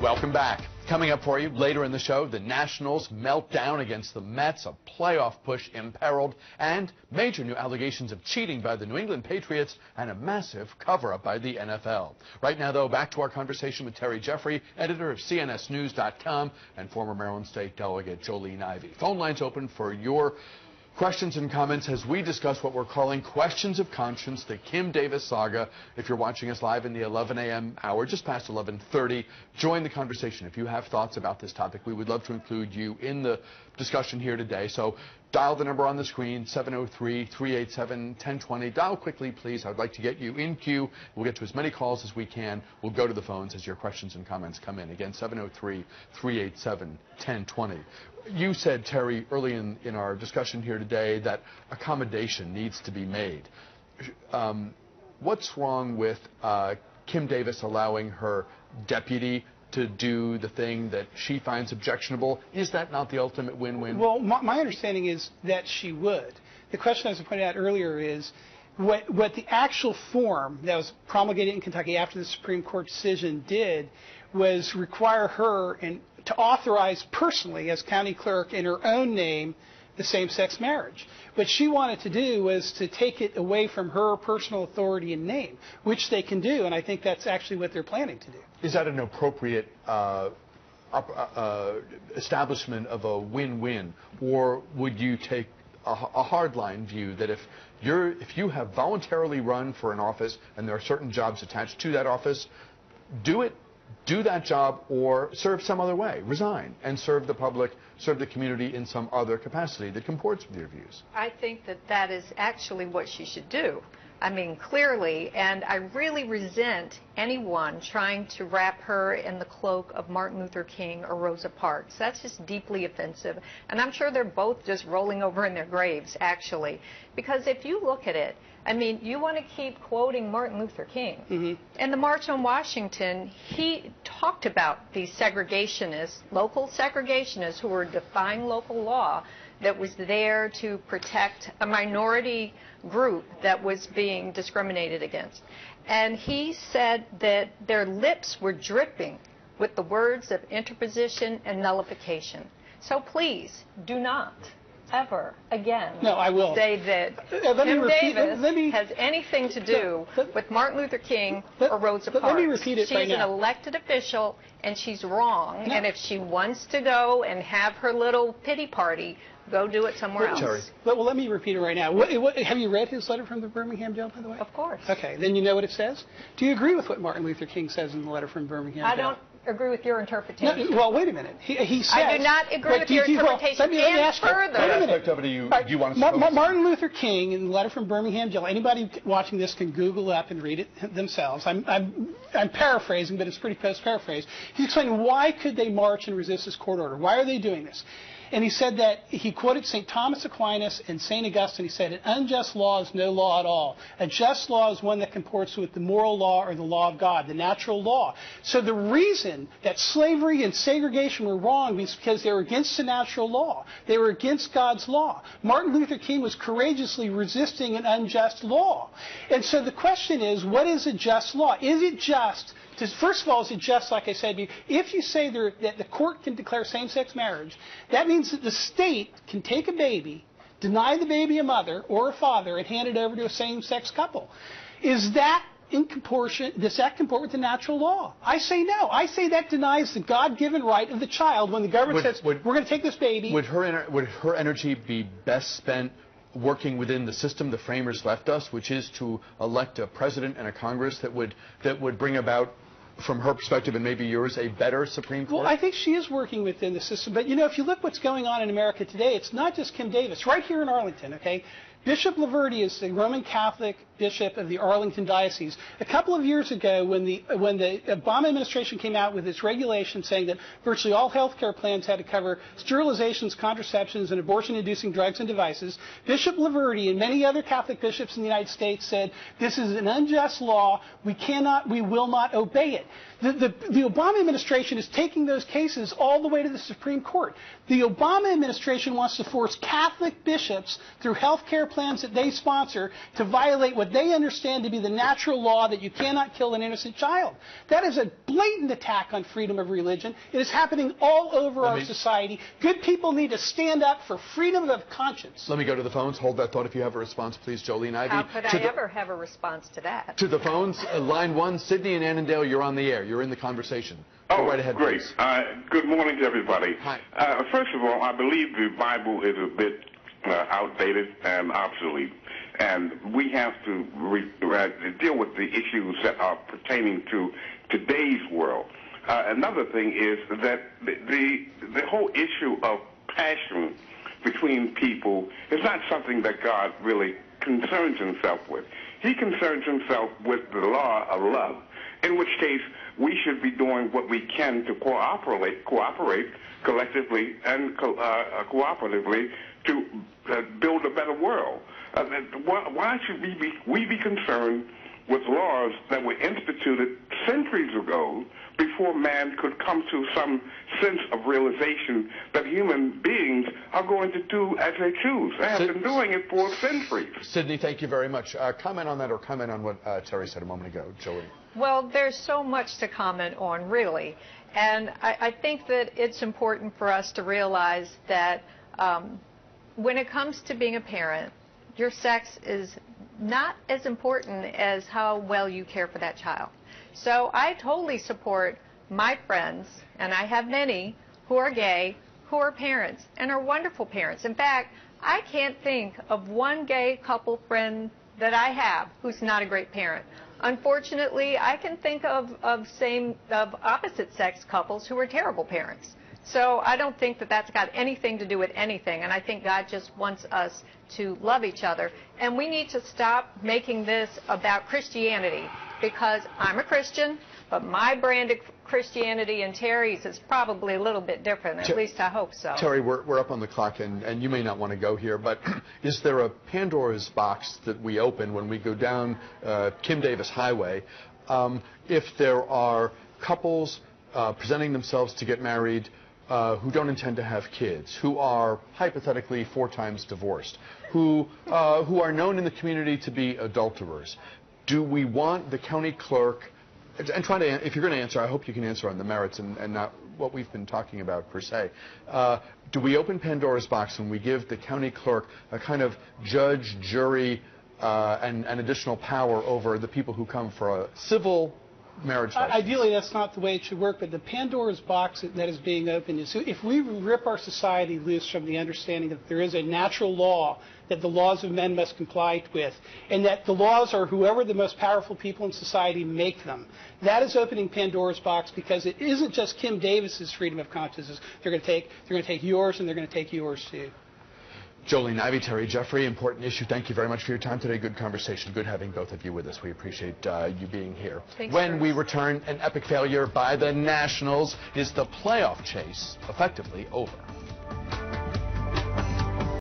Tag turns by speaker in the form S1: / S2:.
S1: Welcome back. Coming up for you later in the show, the Nationals meltdown against the Mets, a playoff push imperiled, and major new allegations of cheating by the New England Patriots and a massive cover-up by the NFL. Right now, though, back to our conversation with Terry Jeffrey, editor of CNSNews.com and former Maryland State Delegate Jolene Ivey. Phone lines open for your questions and comments as we discuss what we're calling Questions of Conscience, the Kim Davis saga. If you're watching us live in the 11 a.m. hour, just past 11:30, join the conversation. If you have thoughts about this topic, we would love to include you in the discussion here today. So dial the number on the screen, 703-387-1020. Dial quickly, please. I'd like to get you in queue. We'll get to as many calls as we can. We'll go to the phones as your questions and comments come in. Again, 703-387-1020. You said, Terry, early in our discussion here today that accommodation needs to be made. What's wrong with Kim Davis allowing her deputy to do the thing that she finds objectionable? Is that not the ultimate win-win?
S2: Well, my understanding is that she would. The question, as I pointed out earlier, is what the actual form that was promulgated in Kentucky after the Supreme Court decision did was require her to authorize personally, as county clerk, in her own name, the same-sex marriage. What she wanted to do was to take it away from her personal authority and name, which they can do, and I think that's actually what they're planning to do.
S1: Is that an appropriate establishment of a win-win, or would you take a hardline view that if you have voluntarily run for an office and there are certain jobs attached to that office, do that job, or serve some other way, resign, and serve the public, serve the community in some other capacity that comports with your views?
S3: I think that is actually what she should do. I mean, clearly, and I really resent anyone trying to wrap her in the cloak of Martin Luther King or Rosa Parks. That's just deeply offensive, and I'm sure they're both just rolling over in their graves, actually. Because if you look at it, I mean, you want to keep quoting Martin Luther King. Mm-hmm. In the March on Washington, he talked about these segregationists, local segregationists who were defying local law that was there to protect a minority group that was being discriminated against. And he said that their lips were dripping with the words of interposition and nullification. So please, do not ever again say that Kim Davis has anything to do with Martin Luther King or Rosa Parks.
S2: Let me repeat it right now.
S3: She's an elected official, and she's wrong. No. And if she wants to go and have her little pity party, go do it somewhere else.
S2: Well, let me repeat it right now. Have you read his letter from the Birmingham jail, by the way?
S3: Of course.
S2: Okay, then you know what it says? Do you agree with what Martin Luther King says in the letter from Birmingham jail?
S3: I don't agree with your interpretation.
S2: No, well, wait a minute. He says...
S3: I do not agree with your interpretation.
S2: Let me ask
S3: further.
S1: What aspect of it do you want to focus?
S2: Martin Luther King, in the letter from Birmingham jail, anybody watching this can Google up and read it themselves. I'm paraphrasing, but it's pretty close paraphrase. He's explaining why could they march and resist this court order? Why are they doing this? And he said that, he quoted St. Thomas Aquinas and St. Augustine. He said, an unjust law is no law at all. A just law is one that comports with the moral law or the law of God, the natural law. So the reason that slavery and segregation were wrong is because they were against the natural law. They were against God's law. Martin Luther King was courageously resisting an unjust law. And so the question is, what is a just law? Is it just... First of all, is it just, like I said, if you say that the court can declare same-sex marriage, that means that the state can take a baby, deny the baby a mother or a father, and hand it over to a same-sex couple. Is that in proportion? Does that comport with the natural law? I say no. I say that denies the God-given right of the child when the government says, we're going to take this baby.
S1: Would her energy be best spent working within the system the framers left us, which is to elect a president and a Congress that would bring about, from her perspective and maybe yours, a better Supreme Court?
S2: Well, I think she is working within the system. But, you know, if you look what's going on in America today, it's not just Kim Davis. Right here in Arlington, okay, Bishop Laverty is the Roman Catholic bishop of the Arlington Diocese. A couple of years ago, when the Obama administration came out with its regulation saying that virtually all health care plans had to cover sterilizations, contraceptions, and abortion-inducing drugs and devices, Bishop Laverty and many other Catholic bishops in the United States said, this is an unjust law. We will not obey it. The Obama administration is taking those cases all the way to the Supreme Court. The Obama administration wants to force Catholic bishops through health care plans that they sponsor to violate what they understand to be the natural law that you cannot kill an innocent child. That is a blatant attack on freedom of religion. It is happening all over our society. Good people need to stand up for freedom of conscience.
S1: Let me go to the phones. Hold that thought. If you have a response, please, Jolene Ivy.
S3: How could I ever have a response to that?
S1: To the phones, line 1, Sydney and Annandale, you're on the air. You're in the conversation.
S4: Oh,
S1: go right ahead,
S4: great. Good morning to everybody.
S1: Hi.
S4: First of all, I believe the Bible is a bit outdated and obsolete, and we have to deal with the issues that are pertaining to today's world. Another thing is that the whole issue of passion between people is not something that God really concerns himself with. He concerns himself with the law of love, in which case we should be doing what we can to cooperate collectively and cooperatively to build a better world. Why should we be concerned with laws that were instituted centuries ago before man could come to some sense of realization that human beings are going to do as they choose? They have been doing it for centuries.
S1: Sydney, thank you very much. Comment on that, or comment on what Terry said a moment ago, Joey.
S3: Well, there's so much to comment on, really. And I think that it's important for us to realize that when it comes to being a parent, your sex is not as important as how well you care for that child. So I totally support my friends, and I have many, who are gay, who are parents, and are wonderful parents. In fact, I can't think of one gay couple friend that I have who's not a great parent. Unfortunately, I can think of opposite-sex couples who are terrible parents. So I don't think that that's got anything to do with anything, and I think God just wants us to love each other. And we need to stop making this about Christianity, because I'm a Christian, but my brand of Christianity and Terry's is probably a little bit different. At least I hope so.
S1: Terry, we're up on the clock, and you may not want to go here, but is there a Pandora's box that we open when we go down Kim Davis Highway if there are couples presenting themselves to get married who don't intend to have kids, who are hypothetically 4 times divorced, who are known in the community to be adulterers? Do we want the county clerk, and try to, if you're going to answer, I hope you can answer on the merits and not what we've been talking about per se. Do we open Pandora's box when we give the county clerk a kind of judge, jury, and additional power over the people who come for a civil marriage license?
S2: Ideally, that's not the way it should work, but the Pandora's box that is being opened is if we rip our society loose from the understanding that there is a natural law that the laws of men must comply with, and that the laws are whoever the most powerful people in society make them. That is opening Pandora's box, because it isn't just Kim Davis's freedom of conscience. They're going to take yours, and they're going to take yours too.
S1: Jolene Ivy, Terry Jeffrey, important issue. Thank you very much for your time today. Good conversation. Good having both of you with us. We appreciate you being here.
S3: Thanks,
S1: when we return, an epic failure by the Nationals. Is the playoff chase effectively over?